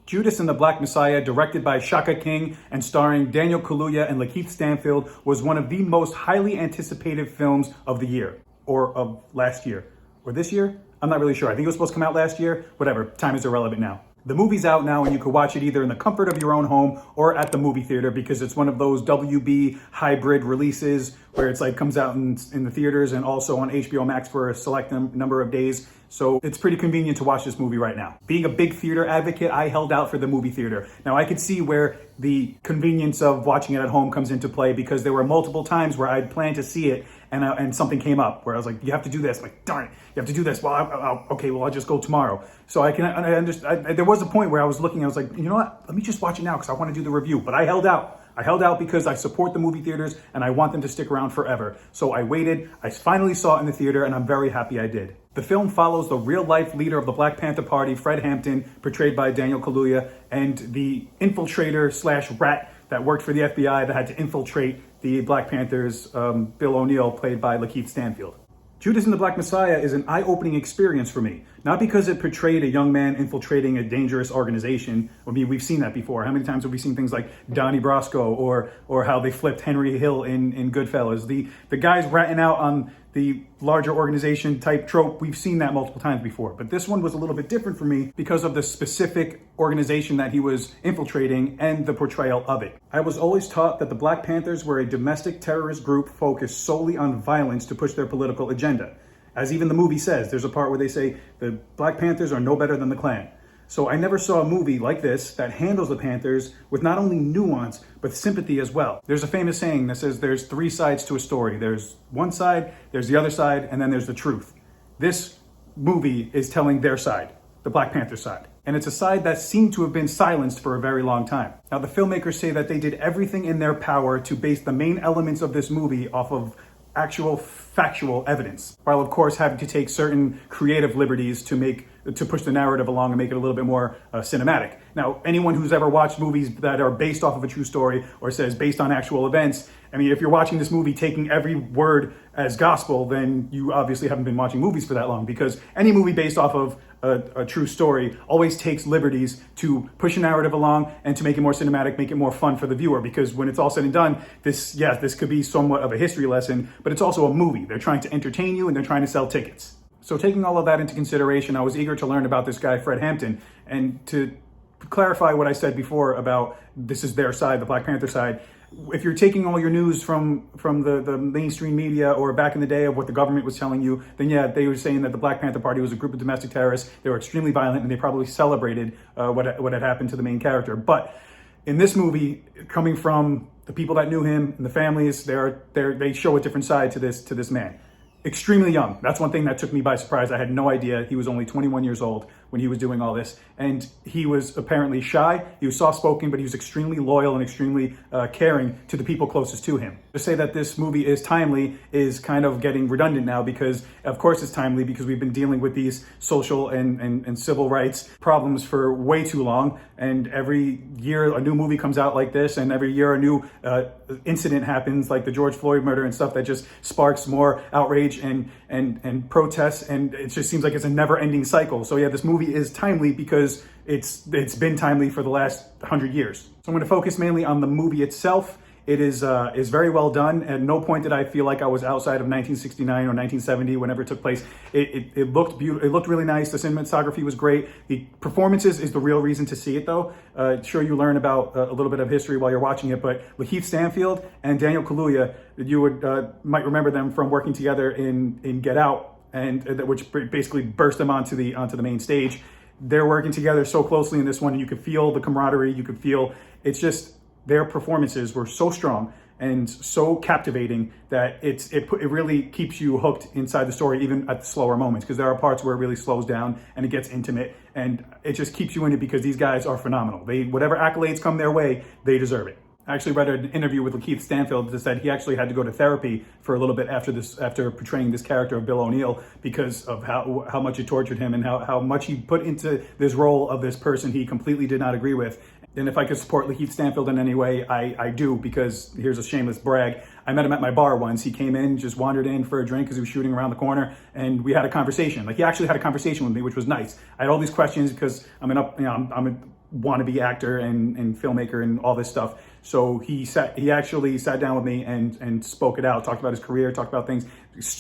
Judas and the Black Messiah, directed by Shaka King and starring Daniel Kaluuya and Lakeith Stanfield, was one of the most highly anticipated films of the year, or of last year, or this year? I'm not really sure. I think it was supposed to come out last year. Whatever, time is irrelevant now. The movie's out now and you can watch it either in the comfort of your own home or at the movie theater because it's one of those WB hybrid releases where it's like comes out in the theaters and also on HBO Max for a select number of days. So it's pretty convenient to watch this movie right now. Being a big theater advocate, I held out for the movie theater. Now I could see where the convenience of watching it at home comes into play because there were multiple times where I'd planned to see it and something came up where I was like, you have to do this. I'm like, darn it, you have to do this. Well, I'll just go tomorrow. So I understand. There was a point where I was looking, I was like, you know what? Let me just watch it now because I want to do the review. But I held out. I held out because I support the movie theaters and I want them to stick around forever. So I waited. I finally saw it in the theater and I'm very happy I did. The film follows the real-life leader of the Black Panther Party, Fred Hampton, portrayed by Daniel Kaluuya, and the infiltrator/rat that worked for the FBI that had to infiltrate the Black Panthers, Bill O'Neill, played by Lakeith Stanfield. Judas and the Black Messiah is an eye-opening experience for me. Not because it portrayed a young man infiltrating a dangerous organization. I mean, we've seen that before. How many times have we seen things like Donnie Brasco or how they flipped Henry Hill in Goodfellas? The guys ratting out on the larger organization type trope, we've seen that multiple times before. But this one was a little bit different for me because of the specific organization that he was infiltrating and the portrayal of it. I was always taught that the Black Panthers were a domestic terrorist group focused solely on violence to push their political agenda. As even the movie says, there's a part where they say the Black Panthers are no better than the Klan. So I never saw a movie like this that handles the Panthers with not only nuance, but sympathy as well. There's a famous saying that says there's three sides to a story. There's one side, there's the other side, and then there's the truth. This movie is telling their side, the Black Panther side. And it's a side that seemed to have been silenced for a very long time. Now, the filmmakers say that they did everything in their power to base the main elements of this movie off of actual factual evidence, while of course having to take certain creative liberties to push the narrative along and make it a little bit more cinematic. Now, anyone who's ever watched movies that are based off of a true story or says based on actual events, I mean, if you're watching this movie taking every word as gospel, then you obviously haven't been watching movies for that long, because any movie based off of a true story always takes liberties to push a narrative along and to make it more cinematic, make it more fun for the viewer. Because when it's all said and done, this could be somewhat of a history lesson, but it's also a movie. They're trying to entertain you and they're trying to sell tickets. So taking all of that into consideration, I was eager to learn about this guy, Fred Hampton, and to clarify what I said before about this is their side, the Black Panther side. If you're taking all your news from the mainstream media or back in the day of what the government was telling you, then yeah, they were saying that the Black Panther Party was a group of domestic terrorists. They were extremely violent and they probably celebrated what had happened to the main character. But in this movie, coming from the people that knew him and the families, they show a different side to this man. Extremely young. That's one thing that took me by surprise. I had no idea he was only 21 years old when he was doing all this. And he was apparently shy. He was soft-spoken, but he was extremely loyal and extremely caring to the people closest to him. To say that this movie is timely is kind of getting redundant now because, of course, it's timely because we've been dealing with these social and civil rights problems for way too long. And every year a new movie comes out like this, and every year a new incident happens, like the George Floyd murder and stuff that just sparks more outrage and protests, and it just seems like it's a never-ending cycle. So yeah, this movie is timely because it's been timely for the last 100 years. So I'm going to focus mainly on the movie itself. It is very well done. At no point did I feel like I was outside of 1969 or 1970, whenever it took place. It looked beautiful. It looked really nice. The cinematography was great. The performances is the real reason to see it, though. Sure, you learn about a little bit of history while you're watching it, but Lakeith Stanfield and Daniel Kaluuya, you might remember them from working together in Get Out, and which basically burst them onto the main stage. They're working together so closely in this one, and you could feel the camaraderie. You could feel it's just. Their performances were so strong and so captivating that it really keeps you hooked inside the story, even at the slower moments, because there are parts where it really slows down and it gets intimate, and it just keeps you in it because these guys are phenomenal. Whatever accolades come their way, they deserve it. I actually read an interview with Lakeith Stanfield that said he actually had to go to therapy for a little bit after portraying this character of Bill O'Neill because of how much it tortured him and how much he put into this role of this person he completely did not agree with. And if I could support Lakeith Stanfield in any way, I do, because here's a shameless brag. I met him at my bar once. He came in, just wandered in for a drink because he was shooting around the corner, and we had a conversation. Like, he actually had a conversation with me, which was nice. I had all these questions because I'm a wannabe actor and filmmaker and all this stuff. So he actually sat down with me and spoke it out, talked about his career, talked about things.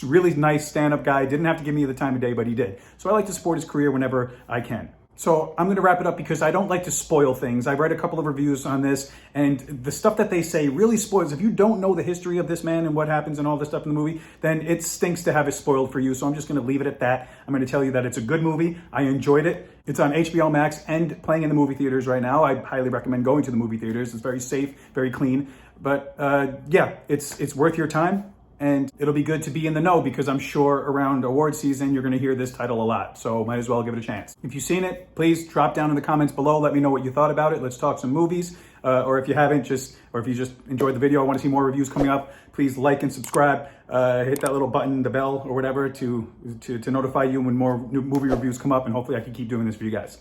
Really nice stand-up guy. Didn't have to give me the time of day, but he did. So I like to support his career whenever I can. So I'm going to wrap it up because I don't like to spoil things. I've read a couple of reviews on this, and the stuff that they say really spoils. If you don't know the history of this man and what happens and all this stuff in the movie, then it stinks to have it spoiled for you. So I'm just going to leave it at that. I'm going to tell you that it's a good movie. I enjoyed it. It's on HBO Max and playing in the movie theaters right now. I highly recommend going to the movie theaters. It's very safe, very clean. But yeah, it's worth your time. And it'll be good to be in the know because I'm sure around award season, you're going to hear this title a lot. So might as well give it a chance. If you've seen it, please drop down in the comments below. Let me know what you thought about it. Let's talk some movies. Or if you haven't, or if you just enjoyed the video, I want to see more reviews coming up, please like and subscribe. Hit that little button, the bell or whatever to notify you when more new movie reviews come up. And hopefully I can keep doing this for you guys.